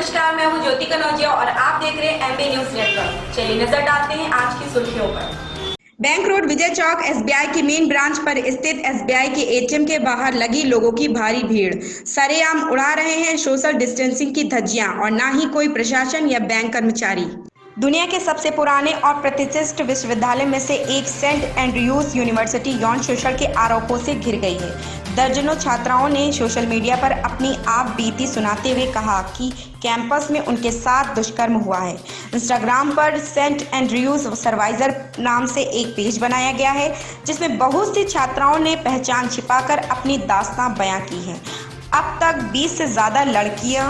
नमस्कार, मैं हूं ज्योति कनौजिया और आप देख रहे हैं एमबी न्यूज नेटवर्क। चलिए नजर डालते हैं आज की सुर्खियों पर। Bank road Vijay Chowk SBI की मेन ब्रांच पर स्थित एसबीआई के एटीएम के बाहर लगी लोगों की भारी भीड़। सरेआम उड़ा रहे हैं सोशल डिस्टेंसिंग की धज्जियां और ना ही कोई प्रशासन या बैंक कर्मचारी। दुनिया के सबसे पुराने और प्रतिष्ठित विश्वविद्यालय में से एक सेंट एंड्रयूज यूनिवर्सिटी यौन शोषण के आरोपों से घिर गई है। दर्जनों छात्राओं ने सोशल मीडिया पर अपनी आप बीती सुनाते हुए कहा कि कैंपस में उनके साथ दुष्कर्म हुआ है। इंस्टाग्राम पर सेंट एंड्रयूज सर्वाइवर नाम से एक पेज बनाया गया है, जिसमें बहुत सी छात्राओं ने पहचान छिपाकर अपनी दास्तां बयां की है। अब तक 20 से ज़्यादा लड़कियां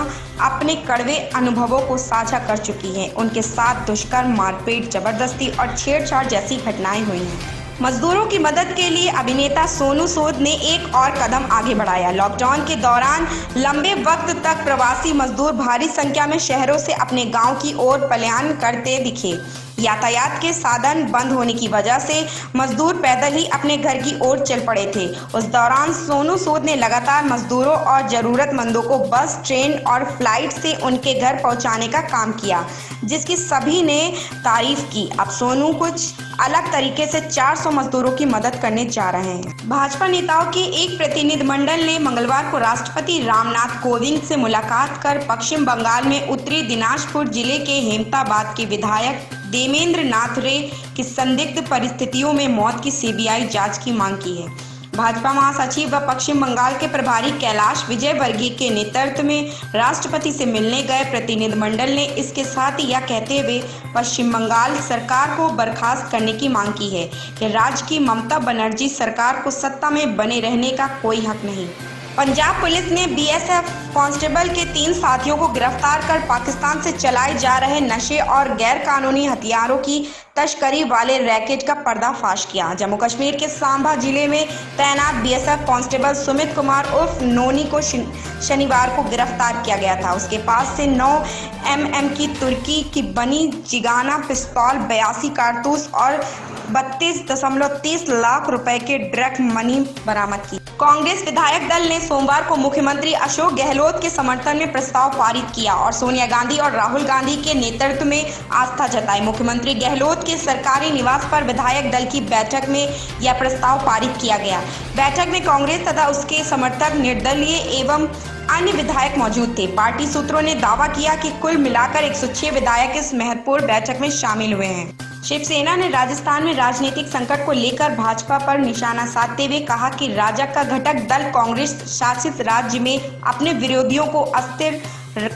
अपने कड़वे अनुभवों को साझा कर चुकी हैं। उनके साथ दुष्कर्म, मारपीट, जबरदस्ती और छेड़छाड़ जैसी घटनाएं हुई हैं। मजदूरों की मदद के लिए अभिनेता सोनू सूद ने एक और कदम आगे बढ़ाया। लॉकडाउन के दौरान लंबे वक्त तक प्रवासी मजदूर भारी संख्या में शहरों से अपने गांव की ओर पलायन करते दिखे। यातायात के साधन बंद होने की वजह से मजदूर पैदल ही अपने घर की ओर चल पड़े थे। उस दौरान सोनू सूद ने लगातार मजदूरों और ज़रूरतमंदों को बस, ट्रेन और फ्लाइट से उनके घर पहुंचाने का काम किया, जिसकी सभी ने तारीफ की। अब सोनू कुछ अलग तरीके से 400 मजदूरों की मदद करने जा रहे हैं। भाजपा नेताओं के एक प्रतिनिधिमंडल ने मंगलवार को राष्ट्रपति रामनाथ कोविंद से मुलाकात कर पश्चिम बंगाल में उत्तरी दिनाजपुर जिले के हेमताबाद के विधायक देवेंद्र नाथ रे की संदिग्ध परिस्थितियों में मौत की सीबीआई जांच की मांग की है। भाजपा महासचिव व पश्चिम बंगाल के प्रभारी कैलाश विजयवर्गीय के नेतृत्व में राष्ट्रपति से मिलने गए प्रतिनिधिमंडल ने इसके साथ ही यह कहते हुए पश्चिम बंगाल सरकार को बर्खास्त करने की मांग की है कि राज्य की ममता बनर्जी सरकार को सत्ता में बने रहने का कोई हक नहीं। पंजाब पुलिस ने बीएसएफ कांस्टेबल के 3 साथियों को गिरफ्तार कर पाकिस्तान से चलाए जा रहे नशे और गैर कानूनी हथियारों की तस्करी वाले रैकेट का पर्दाफाश किया। जम्मू कश्मीर के सांबा जिले में तैनात बीएसएफ कांस्टेबल सुमित कुमार उर्फ नोनी को शनिवार को गिरफ्तार किया गया था। उसके पास से 9 mm की तुर्की की बनी जिगाना पिस्तौल, 82 कारतूस और 32.30 लाख रुपए के ड्रग मनी बरामद की। कांग्रेस विधायक दल ने सोमवार को मुख्यमंत्री अशोक गहलोत के समर्थन में प्रस्ताव पारित किया और सोनिया गांधी और राहुल गांधी के नेतृत्व में आस्था जताई। मुख्यमंत्री गहलोत के सरकारी निवास पर विधायक दल की बैठक में यह प्रस्ताव पारित किया गया। बैठक में कांग्रेस तथा उसके समर्थक, निर्दलीय एवं अन्य विधायक मौजूद थे। पार्टी सूत्रों ने दावा किया कि कुल मिलाकर 106 विधायक इस महत्वपूर्ण बैठक में शामिल हुए हैं। शिवसेना ने राजस्थान में राजनीतिक संकट को लेकर भाजपा पर निशाना साधते हुए कहा कि राज्य का घटक दल कांग्रेस शासित राज्य में अपने विरोधियों को अस्थिर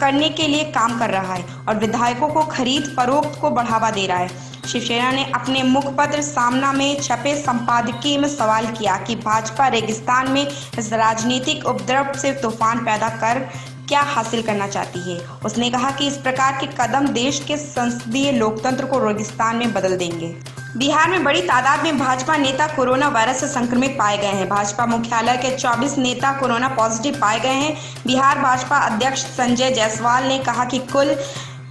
करने के लिए काम कर रहा है और विधायकों को खरीद फरोख्त को बढ़ावा दे रहा है। शिवसेना ने अपने मुखपत्र सामना में छपे संपादकीय में सवाल किया कि भाजपा रेगिस्तान में इस राजनीतिक उपद्रव से तूफान पैदा कर क्या हासिल करना चाहती है। उसने कहा कि इस प्रकार के कदम देश के संसदीय लोकतंत्र को रेगिस्तान में बदल देंगे। बिहार में बड़ी तादाद में भाजपा नेता कोरोना वायरस से संक्रमित पाए गए हैं। भाजपा मुख्यालय के 24 नेता कोरोना पॉजिटिव पाए गए हैं। बिहार भाजपा अध्यक्ष संजय जायसवाल ने कहा कि कुल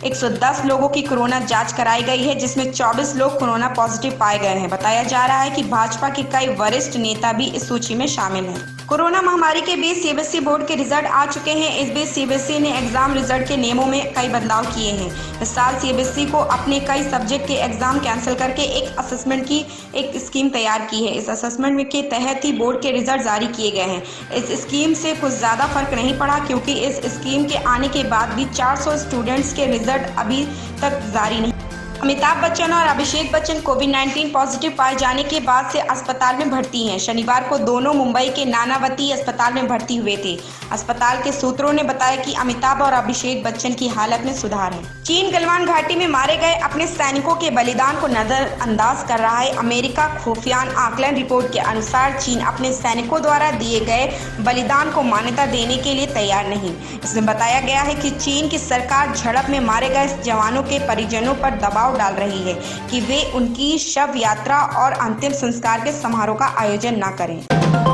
110 लोगों की कोरोना जांच कराई गई है, जिसमें 24 लोग कोरोना पॉजिटिव पाए गए हैं। बताया जा रहा है कि भाजपा के कई वरिष्ठ नेता भी इस सूची में शामिल हैं। कोरोना महामारी के बीच सीबीएसई बोर्ड के रिजल्ट आ चुके हैं। इस बीच सीबीएसई ने एग्जाम रिजल्ट के नियमों में कई बदलाव किए हैं। इस साल सीबीएसई को अपने कई सब्जेक्ट के एग्जाम कैंसिल करके एक असेसमेंट की एक स्कीम तैयार की है। इस असेसमेंट के तहत ही बोर्ड के रिजल्ट जारी किए गए हैं। इस स्कीम से कुछ ज़्यादा फर्क नहीं पड़ा, क्योंकि इस स्कीम के आने के बाद भी 400 स्टूडेंट्स के रिजल्ट अभी तक जारी नहीं। अमिताभ बच्चन और अभिषेक बच्चन कोविड-19 पॉजिटिव पाए जाने के बाद से अस्पताल में भर्ती हैं। शनिवार को दोनों मुंबई के नानावती अस्पताल में भर्ती हुए थे। अस्पताल के सूत्रों ने बताया कि अमिताभ और अभिषेक बच्चन की हालत में सुधार है। चीन गलवान घाटी में मारे गए अपने सैनिकों के बलिदान को नजरअंदाज कर रहा है। अमेरिका खुफिया आकलन रिपोर्ट के अनुसार चीन अपने सैनिकों द्वारा दिए गए बलिदान को मान्यता देने के लिए तैयार नहीं। इसमें बताया गया है कि चीन की सरकार झड़प में मारे गए जवानों के परिजनों पर दबाव डाल रही है कि वे उनकी शव यात्रा और अंतिम संस्कार के समारोह का आयोजन न करें।